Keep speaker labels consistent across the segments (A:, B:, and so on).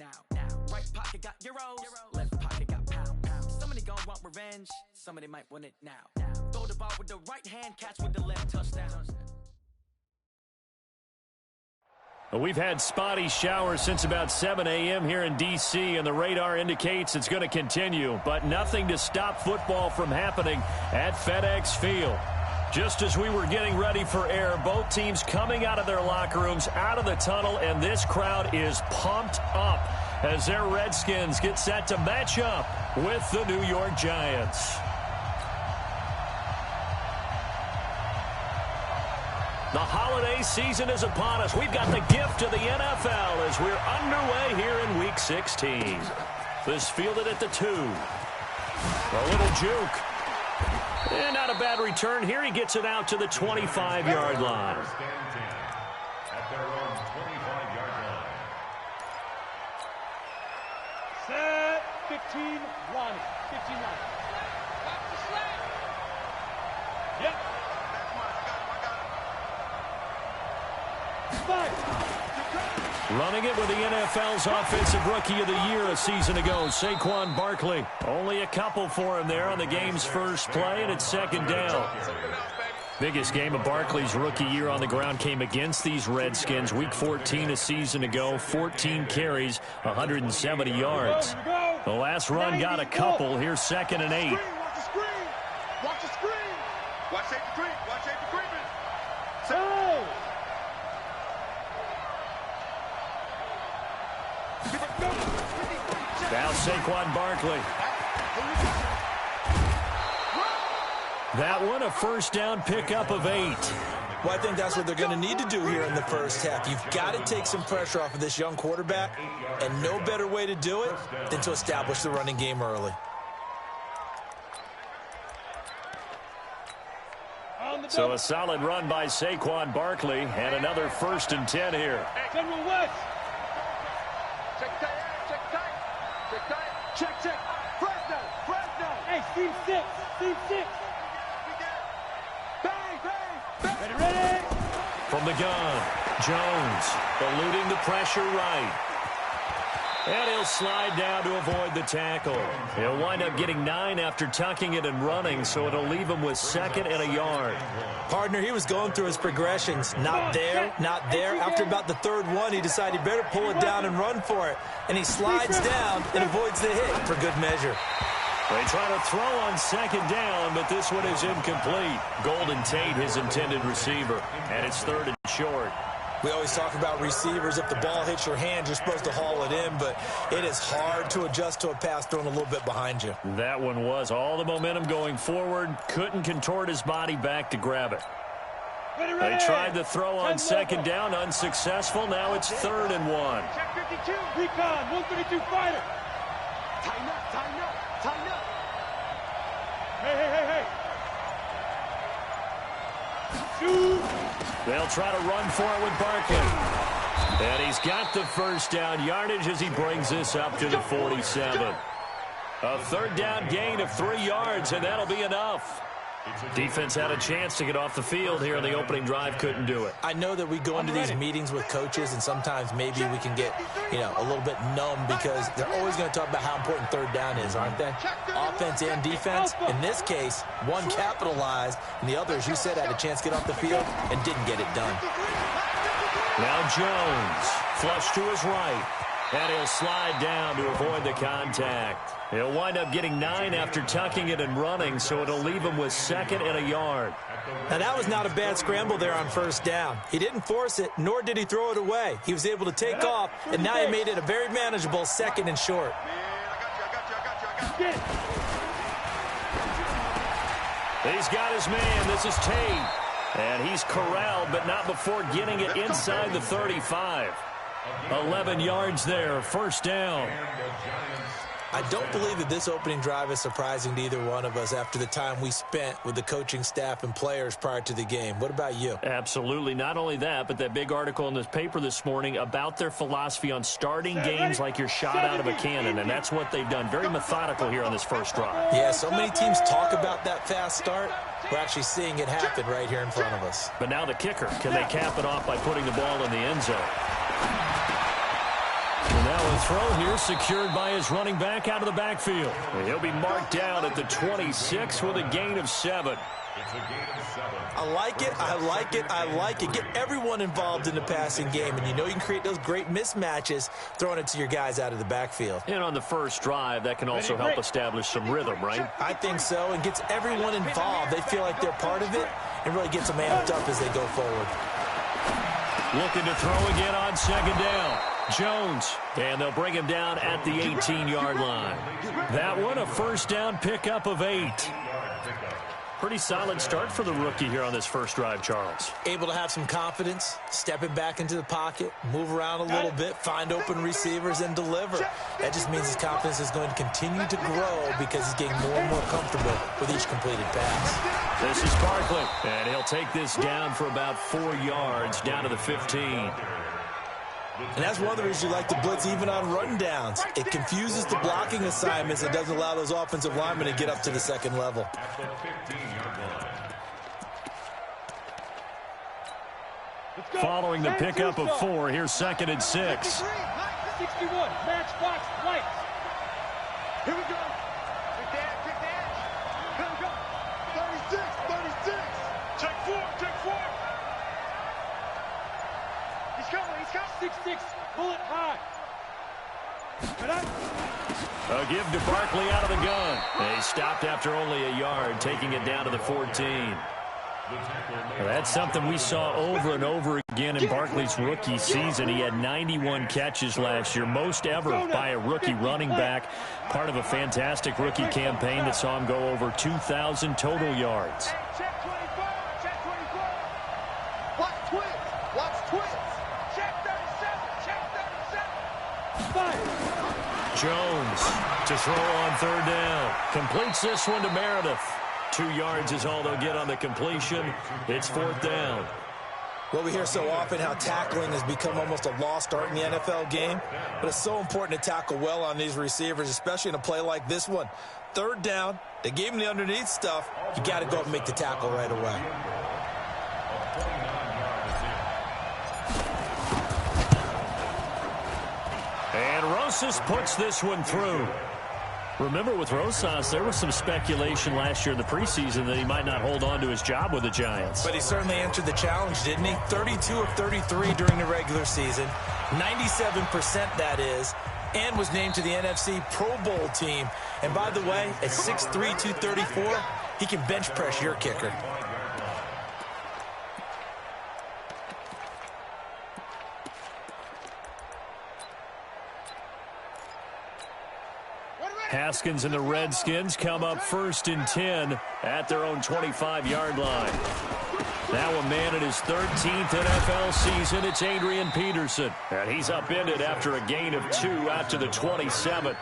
A: now. Right pocket got euros, left pocket got pound. Somebody gon' want revenge, somebody might want it now. Throw the ball with the right hand, catch with the left, touchdown.
B: We've had spotty showers since about 7 a.m. here in D.C., and the radar indicates it's going to continue, but nothing to stop football from happening at FedEx Field. Just as we were getting ready for air, both teams coming out of their locker rooms, out of the tunnel, and this crowd is pumped up as their Redskins get set to match up with the New York Giants. The holiday season is upon us. We've got the gift of the NFL as we're underway here in Week 16. This fielded at the 2. A little juke. And not a bad return here. He gets it out to the 25-yard line.
C: At their own 25-yard line.
D: Set 15-1. 15-1. Yep.
B: Running it with the NFL's Offensive Rookie of the Year a season ago, Saquon Barkley. Only a couple for him there on the game's first play, and it's second down. Biggest game of Barkley's rookie year on the ground came against these Redskins. Week 14 a season ago, 14 carries, 170 yards. The last run got a couple. Here's 2nd and 8.
D: Watch the screen. Watch the screen.
E: Watch safety screen. Watch safety screen.
B: Now Saquon Barkley. That one, a first down pickup of 8.
F: Well, I think that's what they're going to need to do here in the first half. You've got to take some pressure off of this young quarterback, and no better way to do it than to establish the running game early.
B: So a solid run by Saquon Barkley, and another 1st and 10 here.
D: General West.
E: Check tight.
D: Check. Fresno. Hey, Team 6. Bang. Ready.
B: From the gun, Jones eluding the pressure right. And he'll slide down to avoid the tackle. He'll wind up getting 9 after tucking it and running, so it'll leave him with 2nd and a yard.
F: Partner, he was going through his progressions. Not there. After about the 3rd one, he decided he better pull it down and run for it. And he slides down and avoids the hit for good measure.
B: They try to throw on 2nd down, but this one is incomplete. Golden Tate, his intended receiver, and it's 3rd and short.
F: We always talk about receivers. If the ball hits your hand, you're supposed to haul it in, but it is hard to adjust to a pass thrown a little bit behind you.
B: That one was all the momentum going forward. Couldn't contort his body back to grab it. They tried the throw on 2nd down, unsuccessful. Now it's 3rd and 1.
D: Check 52. Recon, 132 fighter.
E: Tighten up.
D: Hey. Shoot.
B: They'll try to run for it with Barkley. And he's got the first down yardage as he brings this up to the 47. A 3rd down gain of 3 yards, and that'll be enough. Defense had a chance to get off the field here in the opening drive, couldn't do it.
F: I know that we go into these meetings with coaches, and sometimes maybe we can get, a little bit numb because they're always going to talk about how important 3rd down is, aren't they? Offense and defense. In this case, one capitalized, and the other, as you said, had a chance to get off the field and didn't get it done.
B: Now Jones, flush to his right, and he'll slide down to avoid the contact. He'll wind up getting 9 after tucking it and running, so it'll leave him with 2nd and a yard.
F: Now, that was not a bad scramble there on 1st down. He didn't force it, nor did he throw it away. He was able to take off, and now he made it a very manageable 2nd and short.
B: He's got his man. This is Tate. And he's corralled, but not before getting it inside the 35. 11 yards there, 1st down.
F: I don't believe that this opening drive is surprising to either one of us after the time we spent with the coaching staff and players prior to the game. What about you?
B: Absolutely. Not only that, but that big article in this paper this morning about their philosophy on starting games like you're shot out of a cannon, and that's what they've done. Very methodical here on this first drive.
F: Yeah, so many teams talk about that fast start. We're actually seeing it happen right here in front of us.
B: But now the kicker. Can they cap it off by putting the ball in the end zone? And Now a throw here secured by his running back out of the backfield. And he'll be marked down at the 26 with a gain of 7.
C: It's a gain of 7.
F: I like it, I like it, I like it. Get everyone involved in the passing game, and you know you can create those great mismatches throwing it to your guys out of the backfield.
B: And on the first drive, that can also help establish some rhythm, right?
F: I think so, and gets everyone involved. They feel like they're part of it, and really gets them amped up as they go forward.
B: Looking to throw again on second down. Jones, and they'll bring him down at the 18-yard line. That one, a first down pickup of 8. Pretty solid start for the rookie here on this first drive, Charles.
F: Able to have some confidence, stepping back into the pocket, move around a little bit, find open receivers, and deliver. That just means his confidence is going to continue to grow because he's getting more and more comfortable with each completed pass.
B: This is Barkley, and he'll take this down for about 4 yards, down to the 15.
F: And that's one of the reasons you like to blitz even on run downs. It confuses the blocking assignments and doesn't allow those offensive linemen to get up to the second level.
C: At the 15-yard line.
B: Following the pickup of 4, here's 2nd and 6.
D: 61, matchbox lights.
E: Here we go. Take the edge. Here we go. 36. Check 4. He's coming.
D: 6'6", bullet high.
B: A give to Barkley out of the gun. He stopped after only a yard, taking it down to the 14. Well, that's something we saw over and over again in Barkley's rookie season. He had 91 catches last year, most ever by a rookie running back. Part of a fantastic rookie campaign that saw him go over 2,000 total yards.
E: Check 24. Watch twins. Check 37.
B: Jones to throw on third down. Completes this one to Meredith. 2 yards is all they'll get on the completion. It's 4th down.
F: Well, we hear so often how tackling has become almost a lost art in the NFL game, but it's so important to tackle well on these receivers, especially in a play like this one. 3rd down, they gave him the underneath stuff. You got to go up and make the tackle right away.
B: And Rosas puts this one through. Remember, with Rosas, there was some speculation last year in the preseason that he might not hold on to his job with the Giants.
F: But he certainly answered the challenge, didn't he? 32 of 33 during the regular season, 97% that is, and was named to the NFC Pro Bowl team. And by the way, at 6'3", 234, he can bench press your kicker.
B: Haskins and the Redskins come up 1st and 10 at their own 25-yard line. Now a man in his 13th NFL season, it's Adrian Peterson. And he's upended after a gain of 2 out to the 27.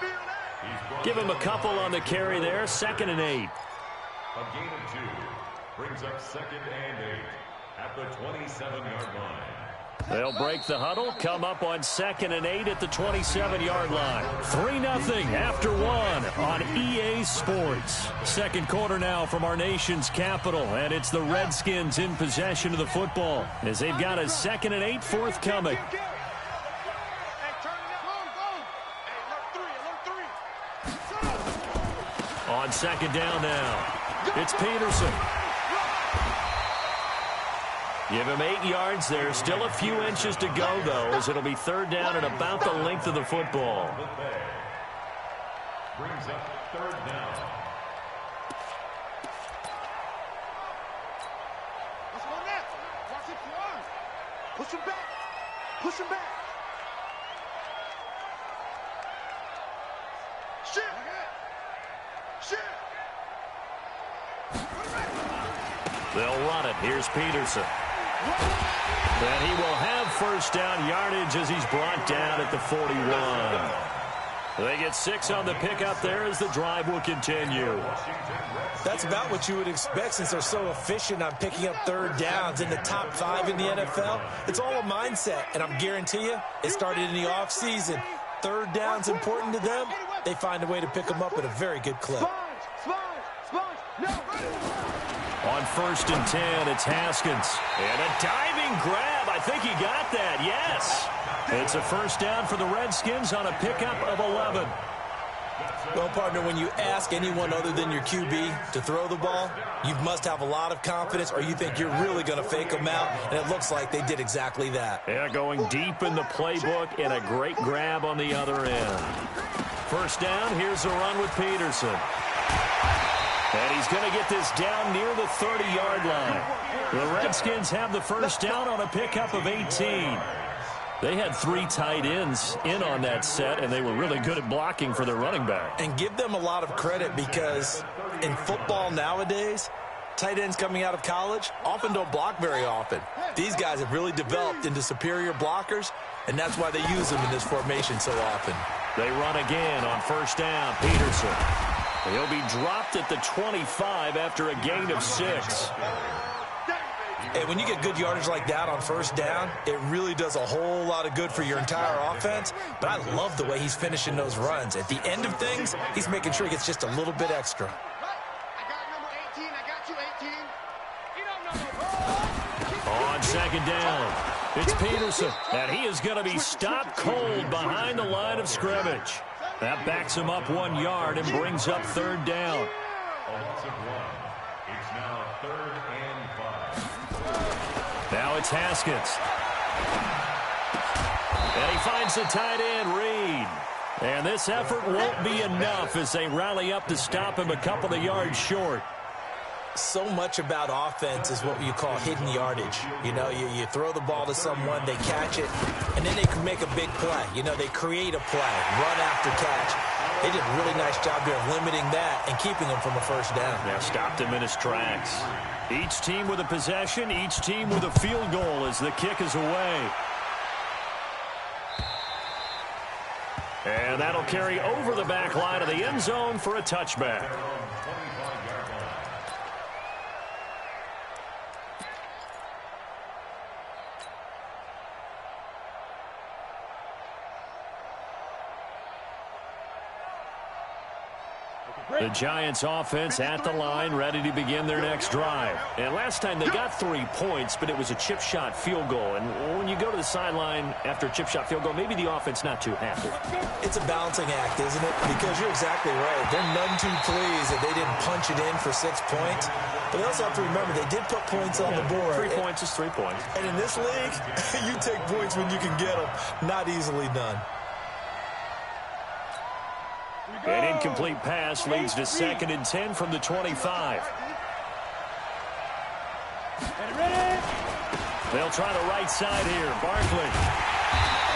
B: Give him a couple on the carry there, 2nd and 8.
C: A gain of 2 brings up 2nd and 8 at the 27-yard line.
B: They'll break the huddle, come up on 2nd and 8 at the 27-yard line. 3-0 after 1 on EA Sports. Second quarter now from our nation's capital, and it's the Redskins in possession of the football as they've got a 2nd and 8 forthcoming. On 2nd down now, it's Peterson. Give him 8 yards there. Still a few inches to go, though, as it'll be 3rd down and about the length of the football.
C: Brings up 3rd down.
E: Let's go next. Watch it fly. Push him back. Push him back. Shit.
B: They'll run it. Here's Peterson. And he will have 1st down yardage as he's brought down at the 41. They get 6 on the pickup there as the drive will continue.
F: That's about what you would expect since they're so efficient on picking up 3rd downs in the top 5 in the NFL. It's all a mindset, and I'm guarantee you it started in the offseason. 3rd down's important to them. They find a way to pick them up at a very good clip.
B: On 1st and 10, it's Haskins. And a diving grab. I think he got that, yes. It's a first down for the Redskins on a pickup of 11.
F: Well, partner, when you ask anyone other than your QB to throw the ball, you must have a lot of confidence, or you think you're really going to fake them out, and it looks like they did exactly that.
B: Yeah, going deep in the playbook and a great grab on the other end. First down, here's a run with Peterson. And he's going to get this down near the 30-yard line. The Redskins have the first down on a pickup of 18. They had 3 tight ends in on that set, and they were really good at blocking for their running back.
F: And give them a lot of credit, because in football nowadays, tight ends coming out of college often don't block very often. These guys have really developed into superior blockers, and that's why they use them in this formation so often.
B: They run again on first down. Peterson. He'll be dropped at the 25 after a gain of 6.
F: And when you get good yardage like that on first down, it really does a whole lot of good for your entire offense. But I love the way he's finishing those runs. At the end of things, he's making sure he gets just a little bit extra.
E: I got number 18. I got you, 18.
B: On second down, it's Peterson. And he is going to be stopped cold behind the line of scrimmage. That backs him up 1 yard and brings up third down.
C: It's now 3rd and 5.
B: Now it's Haskins. And he finds the tight end, Reed. And this effort won't be enough as they rally up to stop him a couple of yards short.
F: So much about offense is what you call hidden yardage. You know, you throw the ball to someone, they catch it, and then they can make a big play. You know, they create a play, run after catch. They did a really nice job there of limiting that and keeping him from a first down.
B: Yeah, stopped him in his tracks. Each team with a possession, each team with a field goal as the kick is away. And that'll carry over the back line of the end zone for a touchback. The Giants offense at the line, ready to begin their next drive. And last time they got 3 points, but it was a chip shot field goal. And when you go to the sideline after a chip shot field goal, maybe the offense not too happy.
F: It's a balancing act, isn't it? Because you're exactly right. They're none too pleased that they didn't punch it in for 6 points. But they also have to remember they did put points on the board.
B: 3 points is 3 points.
F: And in this league, you take points when you can get them. Not easily done.
B: An incomplete pass leads to 2nd and 10 from the 25. They'll try the right side here. Barkley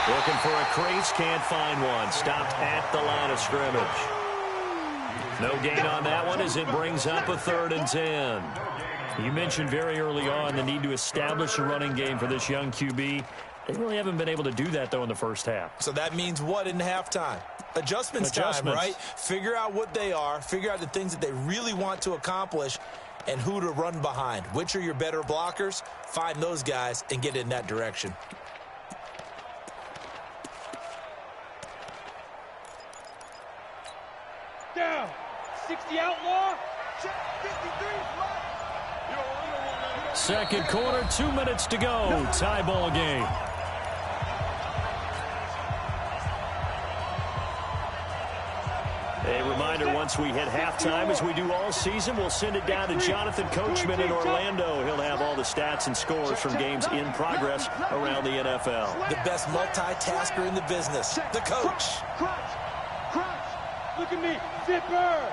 B: looking for a crease, can't find one. Stopped at the line of scrimmage. No gain on that one as it brings up a 3rd and 10. You mentioned very early on the need to establish a running game for this young QB. They really haven't been able to do that, though, in the first half.
F: So that means what in halftime? Adjustments time, right? Figure out what they are, figure out the things that they really want to accomplish, and who to run behind. Which are your better blockers? Find those guys and get in that direction.
D: Down. 60 outlaw.
E: Check 53 flat.
B: Second quarter, 2 minutes to go. Tie ball game. A reminder, once we hit halftime, as we do all season, we'll send it down to Jonathan Coachman in Orlando. He'll have all the stats and scores from games in progress around the NFL.
F: The best multitasker in the business, the coach.
D: Crunch. Look at me. Zipper.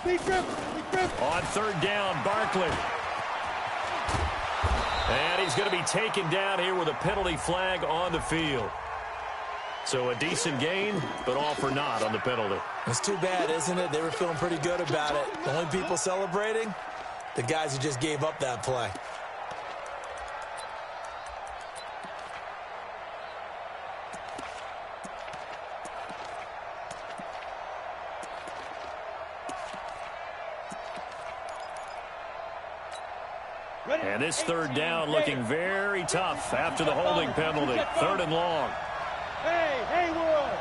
D: Big grip.
B: On 3rd down, Barkley. And he's going to be taken down here with a penalty flag on the field. So a decent gain, but all for naught on the penalty.
F: It's too bad, isn't it? They were feeling pretty good about it. The only people celebrating, the guys who just gave up that play.
B: And this 3rd down looking very tough after the holding penalty. 3rd and long.
D: Hey, world.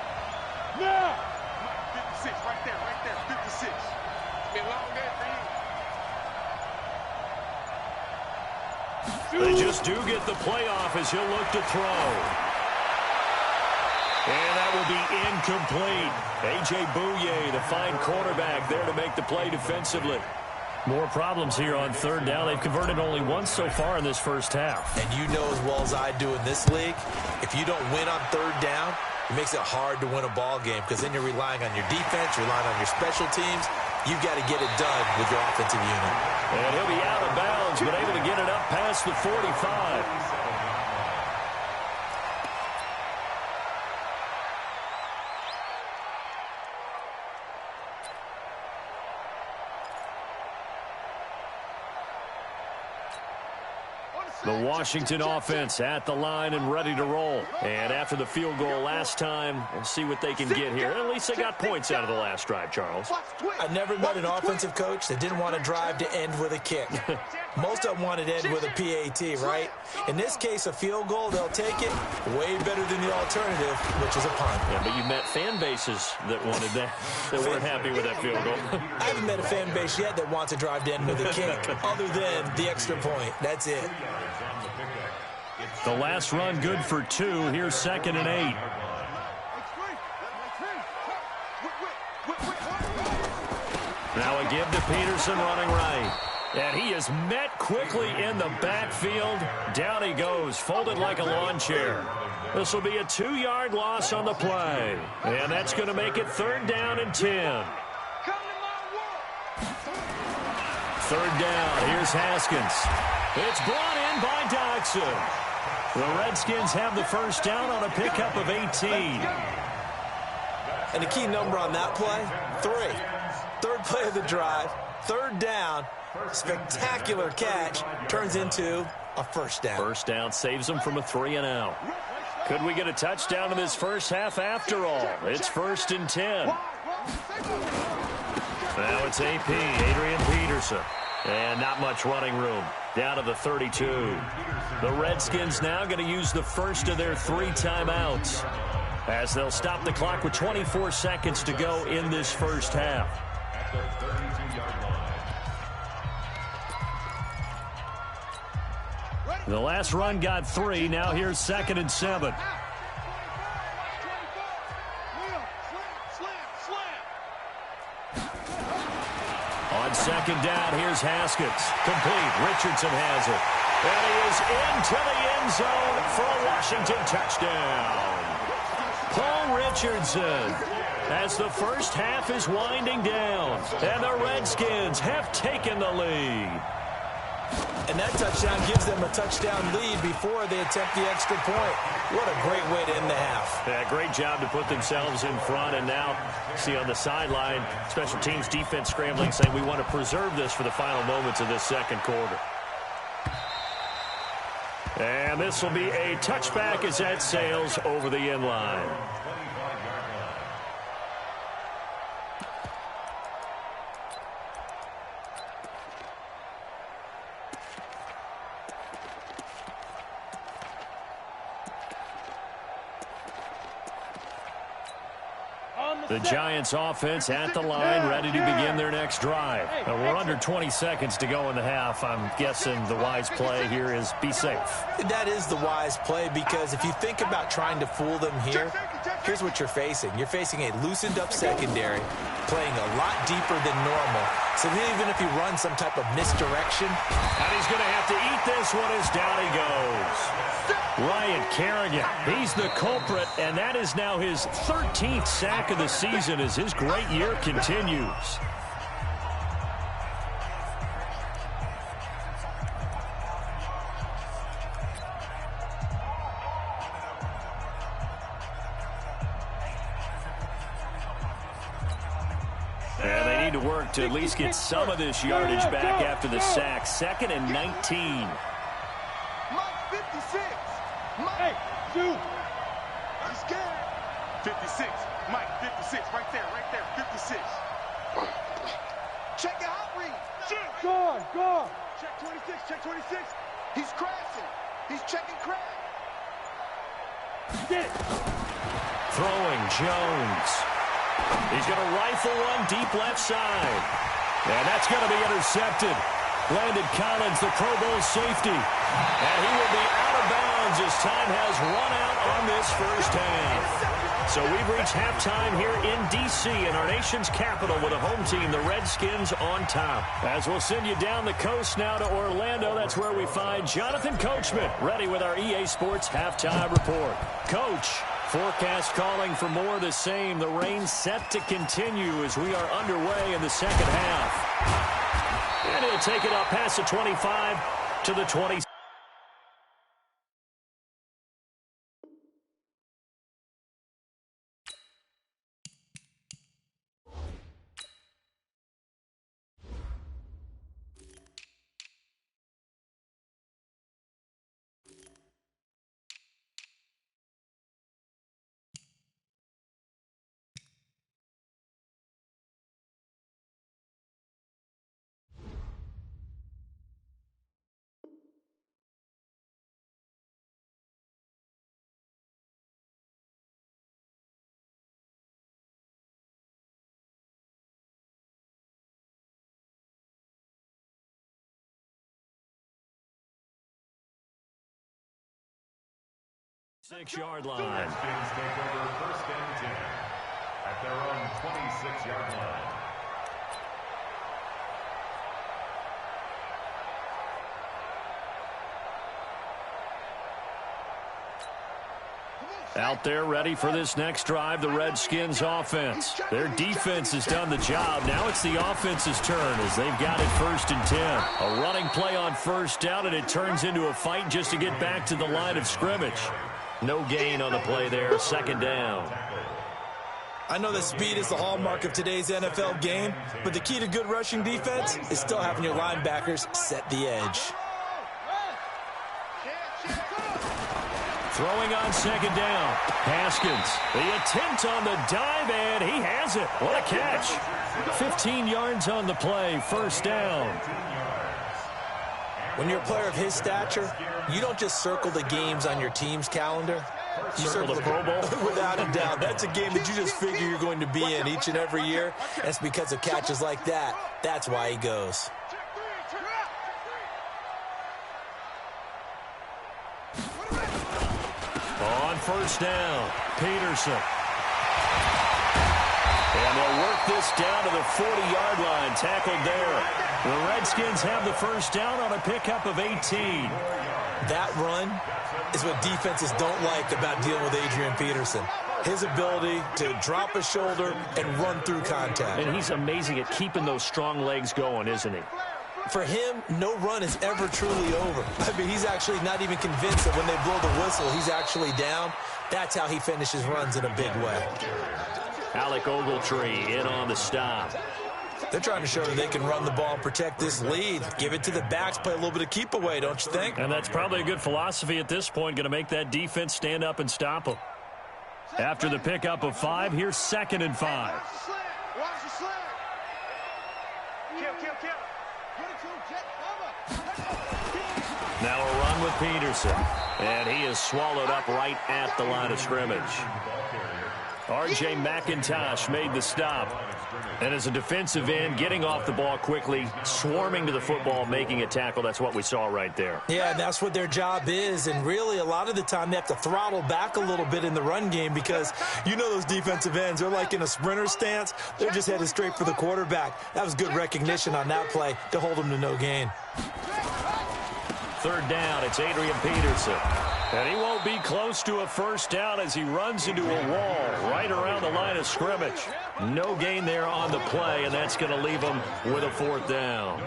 D: Now.
E: 56, right there, 56. It's been a long day for you.
B: They just do get the playoff as he'll look to throw. And that will be incomplete. A.J. Bouye, the fine quarterback, there to make the play defensively. More problems here on third down. They've converted only once so far in this first half.
F: And you know as well as I do in this league, if you don't win on third down, it makes it hard to win a ball game because then you're relying on your defense, relying on your special teams. You've got to get it done with your offensive unit.
B: And he'll be out of bounds, but able to get it up past the 45. The Washington offense at the line and ready to roll. And after the field goal last time, we'll see what they can get here. At least they got points out of the last drive, Charles.
F: I never met an offensive coach that didn't want to drive to end with a kick. Most of them wanted to end with a PAT, right? In this case, a field goal, they'll take it way better than the alternative, which is a punt.
B: Yeah, but you met fan bases that wanted that weren't happy with that field goal.
F: I haven't met a fan base yet that wants to drive to end with a kick, other than the extra point. That's it.
B: The last run good for 2. Here's 2nd and 8. Now a give to Peterson running right. And he is met quickly in the backfield. Down he goes, folded like a lawn chair. This will be a 2-yard loss on the play. And that's going to make it 3rd down and 10. 3rd down, here's Haskins. It's brought in by Dodson. The Redskins have the first down on a pickup of 18.
F: And the key number on that play, 3. 3rd play of the drive, 3rd down, spectacular catch, turns into a first down.
B: First down saves them from a 3-and-out. Could we get a touchdown in this first half after all? It's 1st and 10. Now it's AP, Adrian Peterson. And not much running room. Down to the 32. The Redskins now going to use the first of their 3 timeouts as they'll stop the clock with 24 seconds to go in this first half. The last run got 3. Now here's 2nd and 7. On 2nd down, here's Haskins. Complete. Richardson has it. And he is into the end zone for a Washington touchdown. Paul Richardson, as the first half is winding down, and the Redskins have taken the lead.
F: And that touchdown gives them a touchdown lead before they attempt the extra point. What a great way to end the half.
B: Yeah, great job to put themselves in front. And now, see on the sideline, special teams defense scrambling, saying we want to preserve this for the final moments of this second quarter. And this will be a touchback as that sails over the end line. The Giants offense at the line, ready to begin their next drive. Now we're under 20 seconds to go in the half. I'm guessing the wise play here is be safe.
F: That is the wise play, because if you think about trying to fool them here, here's what you're facing. You're facing a loosened up secondary, playing a lot deeper than normal. So even if you run some type of misdirection.
B: And he's going to have to eat this one as down he goes. Ryan Kerrigan, he's the culprit, and that is now his 13th sack of the season as his great year continues. And they need to work to at least get some of this yardage back after the sack. 2nd and 19.
D: Hey, shoot!
E: I'm scared. 56. Mike, 56. Right there, 56. Check your hot read.
D: Gone!
E: Check 26, check 26. He's crashing. He's checking crack.
D: Get it!
B: Throwing Jones. He's going to rifle one deep left side. And that's going to be intercepted. Landon Collins, the Pro Bowl safety. And he will be out of bounds as time has run out on this first half. So we've reached halftime here in D.C. in our nation's capital with a home team, the Redskins, on top. As we'll send you down the coast now to Orlando, that's where we find Jonathan Coachman, ready with our EA Sports halftime report. Coach, forecast calling for more of the same. The rain set to continue as we are underway in the second half. And he'll take it up past the 25 to the 20. Six-yard line.
C: Redskins take over first and 10 at their own 26-yard line.
B: Out there ready for this next drive, the Redskins offense. Their defense has done the job. Now it's the offense's turn as they've got it first and 10. A running play on first down, and it turns into a fight just to get back to the line of scrimmage. No gain on the play there, second down.
F: I know that speed is the hallmark of today's NFL game, but the key to good rushing defense is still having your linebackers set the edge.
B: Throwing on second down. Haskins, the attempt on the dive, and he has it. What a catch. 15 yards on the play, first down.
F: When you're a player of his stature, you don't just circle the games on your team's calendar. You circle the Pro Bowl. Without a doubt. That's a game that you just figure you're going to be in each and every year. That's because of catches like that. That's why he goes.
B: On first down, Peterson. And they'll work this down to the 40-yard line, tackled there. The Redskins have the first down on a pickup of 18.
F: That run is what defenses don't like about dealing with Adrian Peterson. His ability to drop a shoulder and run through contact.
B: And he's amazing at keeping those strong legs going, isn't he?
F: For him, no run is ever truly over. I mean, he's actually not even convinced that when they blow the whistle, he's actually down. That's how he finishes runs in a big way.
B: Alec Ogletree in on the stop.
F: They're trying to show that they can run the ball and protect this lead. Give it to the backs, play a little bit of keep away, don't you think?
B: And that's probably a good philosophy at this point, going to make that defense stand up and stop them. After the pickup of 5, here's second and 5. Now a run with Peterson. And he is swallowed up right at the line of scrimmage. R.J. McIntosh made the stop. And as a defensive end, getting off the ball quickly, swarming to the football, making a tackle. That's what we saw right there.
F: Yeah, and that's what their job is. And really, a lot of the time, they have to throttle back a little bit in the run game because you know those defensive ends, they're like in a sprinter stance. They're just headed straight for the quarterback. That was good recognition on that play to hold them to no gain.
B: Third down, it's Adrian Peterson. And he won't be close to a first down as he runs into a wall right around the line of scrimmage. No gain there on the play, and that's going to leave him with a fourth down.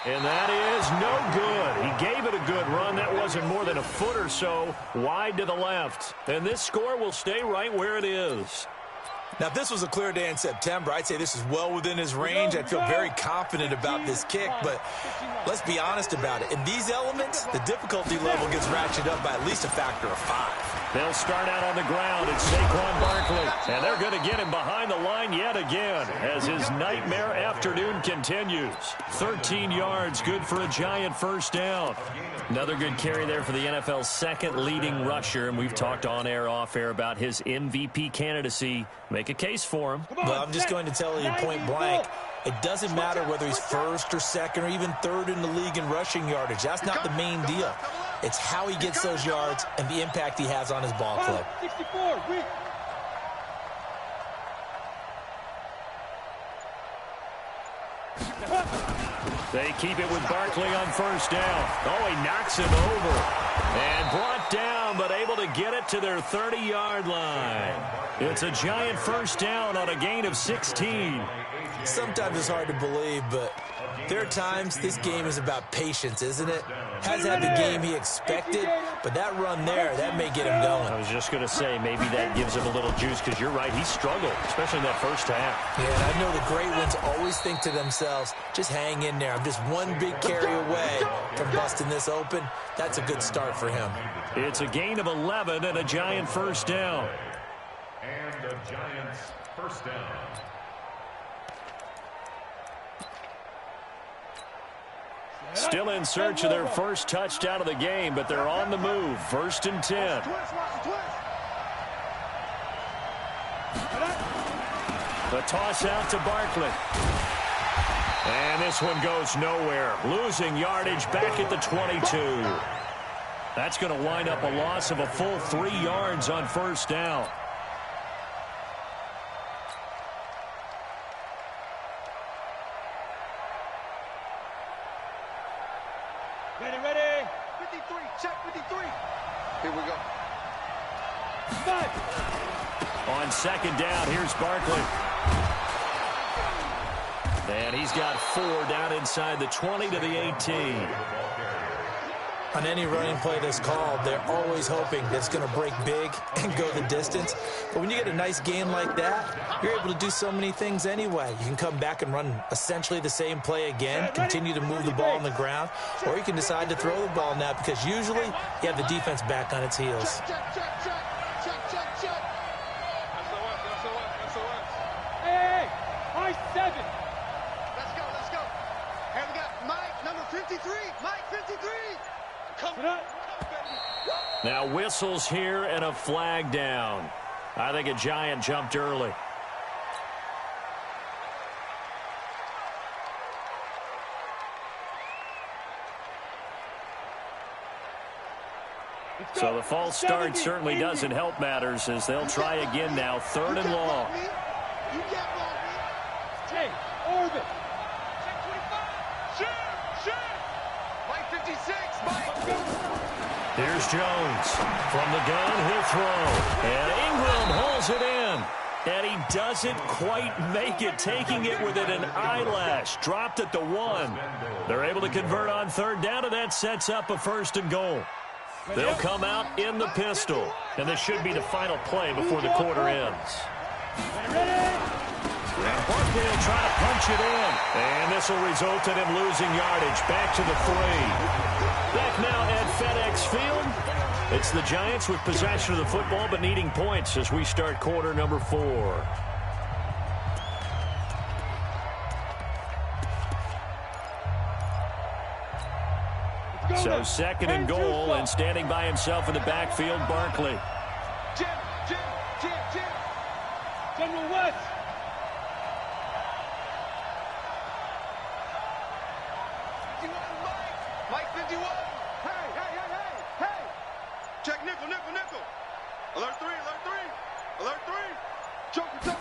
B: And that is no good. He gave it a good run. That wasn't more than a foot or so wide to the left. And this score will stay right where it is.
F: Now, if this was a clear day in September, I'd say this is well within his range. I'd feel very confident about this kick, but let's be honest about it. In these elements, the difficulty level gets ratcheted up by at least a factor of 5.
B: They'll start out on the ground. It's Saquon Barkley, and they're going to get him behind the line yet again as his nightmare afternoon continues. 13 yards, good for a giant first down. Another good carry there for the NFL's second leading rusher, and we've talked on air, off air about his MVP candidacy. Make a case for him.
F: Well, I'm just going to tell you point blank, it doesn't matter whether he's first or second or even third in the league in rushing yardage. That's not the main deal. It's how he gets those yards and the impact he has on his ball club.
D: 64, weak.
B: They keep it with Barkley on first down. Oh, he knocks him over. And brought down, but able to get it to their 30-yard line. It's a Giant first down on a gain of 16.
F: Sometimes it's hard to believe, but there are times this game is about patience, isn't it? Hasn't had the game he expected, but that run there, that may get him going.
B: I was just going to say, maybe that gives him a little juice, because you're right, he struggled, especially in that first half.
F: Yeah, and I know the great ones always think to themselves, just hang in there. I'm just one big carry away from busting this open. That's a good start for him.
B: It's a gain of 11 and a Giant first down.
C: And the Giants first down.
B: Still in search of their first touchdown of the game, but they're on the move. First and 10. The toss out to Barkley. And this one goes nowhere. Losing yardage back at the 22. That's going to wind up a loss of a full 3 yards on first down.
D: Ready.
E: 53, check 53. Here we go.
B: On second down, here's Barkley. And he's got 4 down inside the 20 to the 18.
F: On any running play that's called, they're always hoping that it's going to break big and go the distance. But when you get a nice gain like that, you're able to do so many things anyway. You can come back and run essentially the same play again, continue to move the ball on the ground, or you can decide to throw the ball now because usually you have the defense back on its heels.
D: Hey, high 7.
E: Let's go. Here we got Mike, number 53. Mike, 53. Come on.
B: Now whistles here and a flag down. I think a Giant jumped early. So the false start certainly doesn't help matters as they'll try again now. 3rd and long.
E: You get ball, man.
D: Hey, orbit.
E: Check 25. Shoot. Mike, 56. Mike.
B: Here's Jones. From the gun, he'll throw. And Ingram holds it in. And he doesn't quite make it, taking it within an eyelash. Dropped at the 1. They're able to convert on 3rd down, and that sets up a 1st and goal. They'll come out in the pistol. And this should be the final play before the quarter ends. And Barkley will try to punch it in. And this will result in him losing yardage back to the 3. Back now at FedEx Field. It's the Giants with possession of the football but needing points as we start quarter number 4. So 2nd and goal, and standing by himself in the backfield, Barkley.
E: Jim.
D: General West.
E: Mike, 51. Hey. Check nickel. Alert 3. Choker.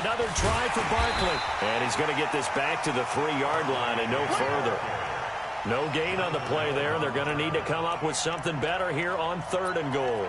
B: Another try for Barkley. And he's going to get this back to the 3-yard line and no further. No gain on the play there. They're going to need to come up with something better here on 3rd and goal.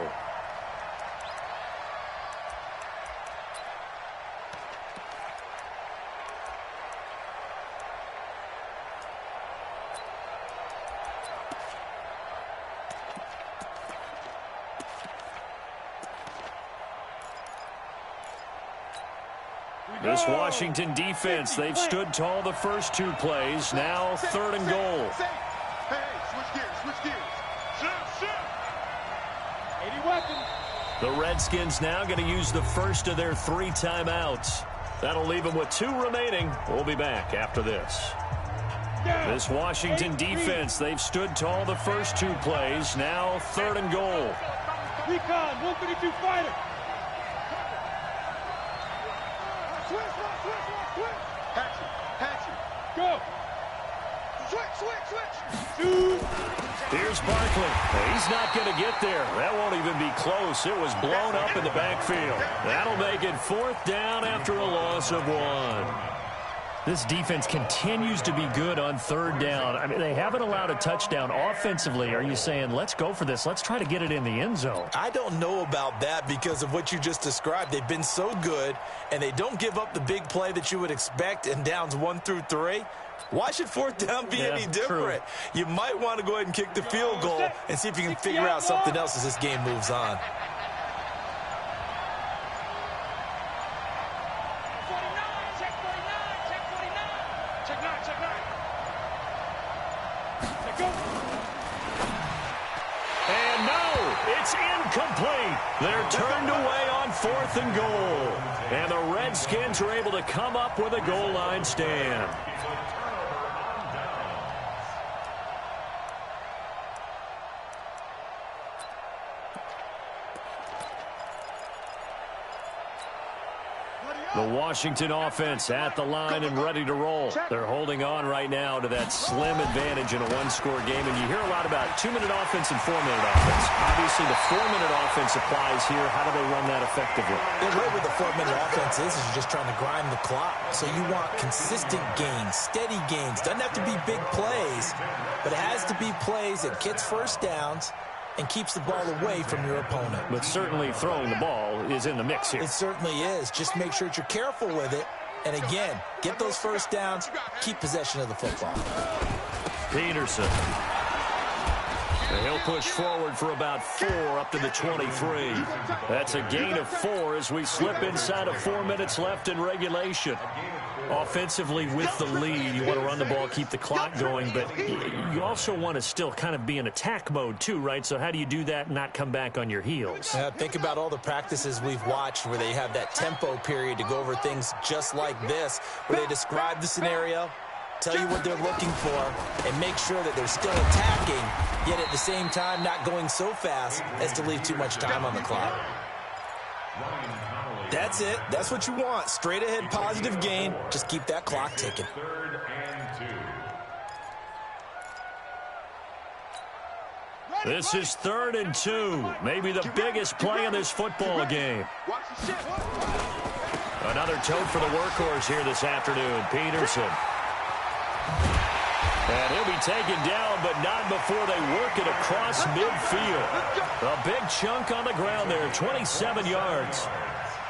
B: This Washington defense, they've stood tall the first 2 plays. Now 3rd and goal.
E: Hey, switch gears. Shoot.
D: 80 weapons.
B: The Redskins now going to use the first of their 3 timeouts. That'll leave them with 2 remaining. We'll be back after this. This Washington defense, they've stood tall the first 2 plays. Now 3rd and goal.
D: Recon, 132 fighter. Go.
E: Switch.
B: Here's Barkley. He's not going to get there. That won't even be close. It was blown up in the backfield. That'll make it 4th down after a loss of 1. This defense continues to be good on 3rd down. I mean, they haven't allowed a touchdown. Offensively, are you saying, let's go for this? Let's try to get it in the end zone.
F: I don't know about that because of what you just described. They've been so good, and they don't give up the big play that you would expect in downs 1 through 3. Why should 4th down be any different? True. You might want to go ahead and kick the field goal and see if you can figure out something else as this game moves on.
B: And no, it's incomplete. They're turned away on 4th and goal. And the Redskins are able to come up with a goal line stand. The Washington offense at the line and ready to roll. They're holding on right now to that slim advantage in a one-score game. And you hear a lot about 2-minute offense and 4-minute offense. Obviously, the 4-minute offense applies here. How do they run that effectively?
F: The way with the 4-minute offense is you're just trying to grind the clock. So you want consistent gains, steady gains. Doesn't have to be big plays, but it has to be plays that gets first downs and keeps the ball away from your opponent.
B: But certainly throwing the ball is in the mix here.
F: It certainly is. Just make sure that you're careful with it. And again, get those first downs, keep possession of the football.
B: Peterson. And he'll push forward for about 4 up to the 23. That's a gain of 4 as we slip inside of 4 minutes left in regulation. Offensively with the lead, you want to run the ball, keep the clock going, but you also want to still kind of be in attack mode too, right? So how do you do that and not come back on your heels?
F: Think about all the practices we've watched where they have that tempo period to go over things just like this, where they describe the scenario, tell you what they're looking for, and make sure that they're still attacking, yet at the same time not going so fast as to leave too much time on the clock. That's it. That's what you want. Straight ahead, positive gain. Just keep that clock ticking.
C: 3rd and 2.
B: This is 3rd and 2. Maybe the biggest play in this football game. Another tote for the workhorse here this afternoon, Peterson. And he'll be taken down, but not before they work it across midfield. A big chunk on the ground there, 27 yards.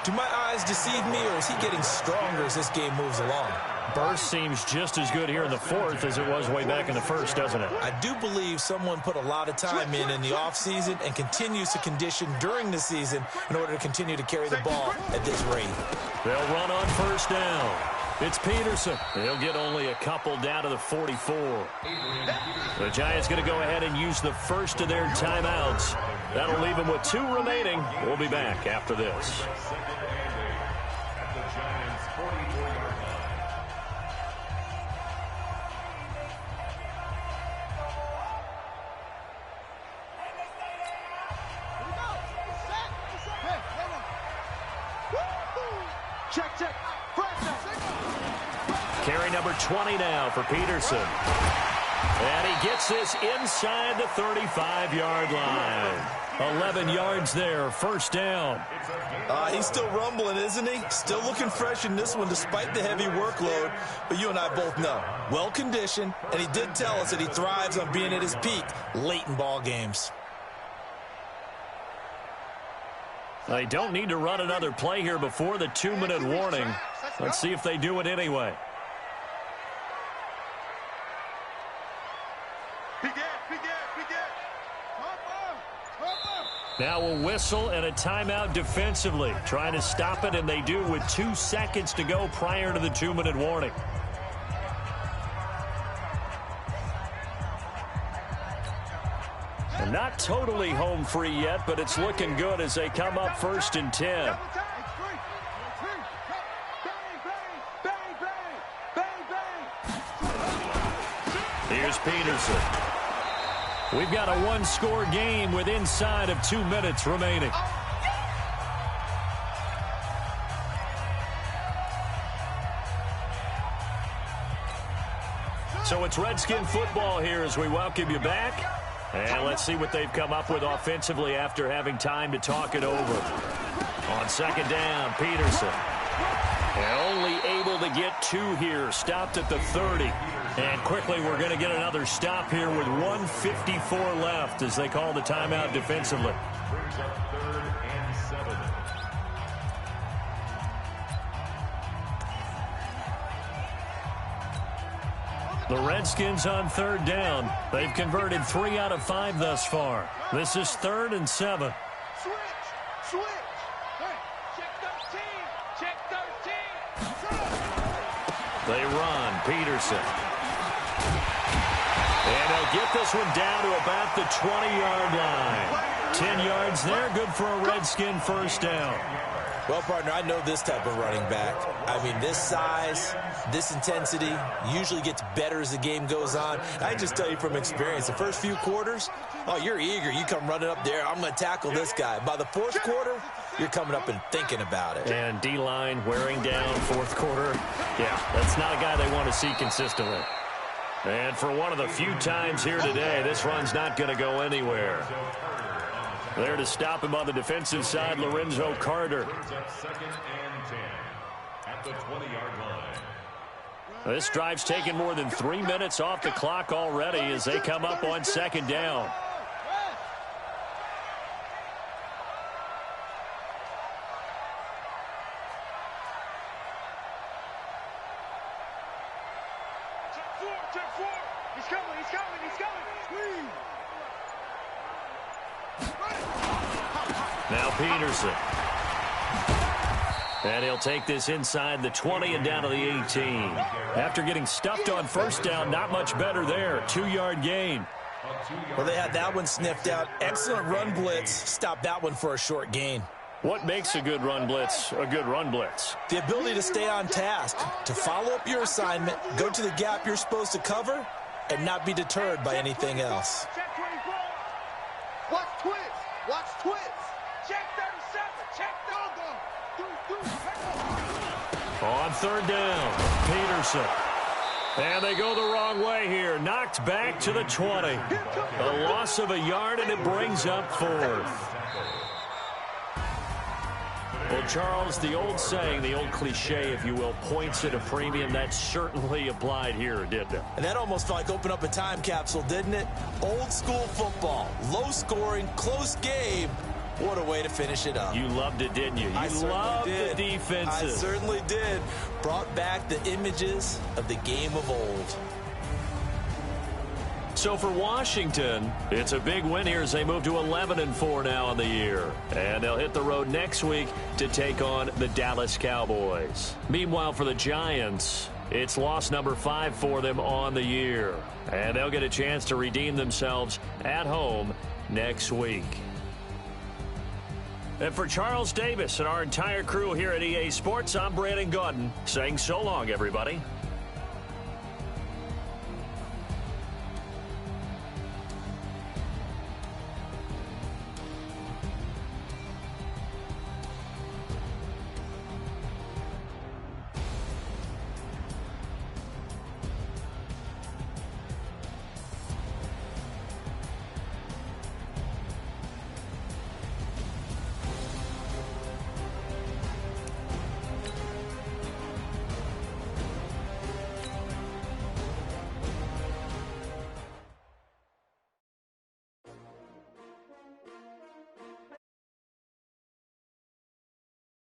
F: Do my eyes deceive me, or is he getting stronger as this game moves along?
B: Burst seems just as good here in the 4th as it was way back in the 1st, doesn't it?
F: I do believe someone put a lot of time in the offseason and continues to condition during the season in order to continue to carry the ball at this rate.
B: They'll run on 1st down. It's Peterson. He'll get only a couple down to the 44. The Giants going to go ahead and use the first of their timeouts. That'll leave them with 2 remaining. We'll be back after this.
E: Check.
B: Carry number 20 now for Peterson. And he gets this inside the 35-yard line. 11 yards there, 1st down.
F: He's still rumbling, isn't he? Still looking fresh in this one despite the heavy workload. But you and I both know, well-conditioned, and he did tell us that he thrives on being at his peak late in ball games.
B: They don't need to run another play here before the 2-minute warning. Let's see if they do it anyway. Now a whistle and a timeout defensively. Trying to stop it, and they do with 2 seconds to go prior to the 2-minute warning. And not totally home free yet, but it's looking good as they come up 1st and 10. Here's Peterson. We've got a 1-score game with inside of 2 minutes remaining. So it's Redskin football here as we welcome you back. And let's see what they've come up with offensively after having time to talk it over. On second down, Peterson. And only able to get 2 here. Stopped at the 30. And quickly we're going to get another stop here with 1:54 left as they call the timeout defensively.
C: Brings up 3rd and 7.
B: The Redskins on 3rd down. They've converted 3 out of 5 thus far. This is 3rd and 7.
E: Switch. Hey, check 13. Check 13.
B: They run. Peterson. And they'll get this one down to about the 20-yard line. 10 yards there. Good for a Redskin first down.
F: Well, partner, I know this type of running back. I mean, this size, this intensity usually gets better as the game goes on. I just tell you from experience, the first few quarters, oh, you're eager. You come running up there, I'm going to tackle this guy. By the 4th quarter, you're coming up and thinking about it.
B: And D-line wearing down 4th quarter. Yeah, that's not a guy they want to see consistently. And for one of the few times here today, this run's not going to go anywhere. There to stop him on the defensive side, Lorenzo Carter.
C: Brings up 2nd and 10 at the 20-yard line.
B: This drive's taken more than 3 minutes off the clock already as they come up on 2nd down.
E: Check 4. He's coming. Squeeze.
B: Now Peterson. And he'll take this inside the 20 and down to the 18. After getting stuffed on 1st down, not much better there. 2-yard gain.
F: Well, they had that one sniffed out. Excellent run blitz. Stopped that one for a short gain.
B: What makes a good run blitz a good run blitz?
F: The ability to stay on task, to follow up your assignment, go to the gap you're supposed to cover, and not be deterred by anything else.
E: Check 24. Watch twins. Check 37. Check
B: On 3rd down, Peterson. And they go the wrong way here. Knocked back to the 20. A loss of a yard, and it brings up 4th. Well, Charles, the old saying, the old cliche, if you will, points at a premium, that certainly applied here, didn't it?
F: And that almost felt like opening up a time capsule, didn't it? Old school football, low scoring, close game. What a way to finish it up.
B: You loved it, didn't you? You loved the defenses.
F: I certainly did. Brought back the images of the game of old.
B: So for Washington, it's a big win here as they move to 11-4 now on the year. And they'll hit the road next week to take on the Dallas Cowboys. Meanwhile, for the Giants, it's loss number 5 for them on the year. And they'll get a chance to redeem themselves at home next week. And for Charles Davis and our entire crew here at EA Sports, I'm Brandon Gaudin saying so long, everybody.